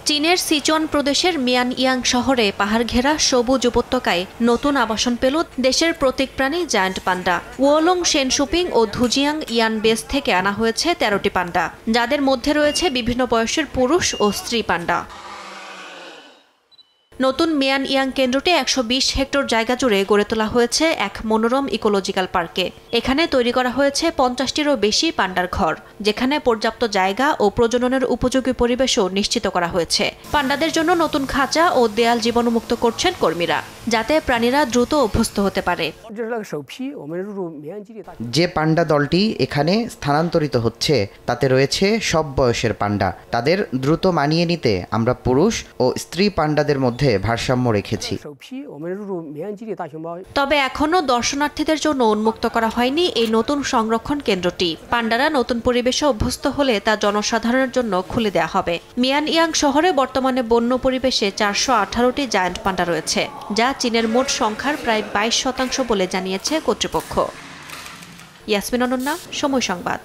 চীনের সিচুয়ান প্রদেশের মিয়ানইয়াং শহরে পাহাড় ঘেরা সবুজ উপত্যকায় নতুন আবাসন পেল দেশের প্রতীক প্রাণী জায়ান্ট পান্ডা। ওয়ালং শেনশুপিং ও ধুজিয়াং ইয়ান বেস থেকে আনা হয়েছে ১৩টি পান্ডা, যাদের মধ্যে রয়েছে বিভিন্ন বয়সের পুরুষ ও স্ত্রী পান্ডা। নতুন মিয়ানইয়াং কেন্দ্রটি ১২০ হেক্টর জায়গা জুড়ে গড়ে তোলা হয়েছে এক মনোরম ইকোলজিক্যাল পার্কে। এখানে তৈরি করা হয়েছে ৫০টিরও বেশি পান্ডার ঘর, যেখানে পর্যাপ্ত জায়গা ও প্রজননের উপযোগী পরিবেশও নিশ্চিত করা হয়েছে। পান্ডাদের জন্য নতুন খাঁচা ও দেয়াল জীবাণুমুক্ত করছেন কর্মীরা, যাতে প্রাণীরা দ্রুত অভ্যস্ত হতে পারে। যে পান্ডা দলটি এখানে স্থানান্তরিত হচ্ছে তাতে রয়েছে সব বয়সের পান্ডা। তাদের দ্রুত মানিয়ে নিতে আমরা পুরুষ ও স্ত্রী পান্ডাদের মধ্যে ভারসাম্য রেখেছি। তবে এখনো দর্শনার্থীদের জন্য উন্মুক্ত করা হয়নি এই নতুন সংরক্ষণ কেন্দ্রটি। পান্ডারা নতুন পরিবেশে অভ্যস্ত হলে তা জনসাধারণের জন্য খুলে দেওয়া হবে। মিয়ানইয়াং শহরে বর্তমানে বন্য পরিবেশে ৪১৮টি জায়ান্ট পান্ডা রয়েছে, যা চীনের মোট সংখ্যার প্রায় ২২% বলে জানিয়েছে কর্তৃপক্ষ। ইয়াসমিন অনন্যা, সময় সংবাদ।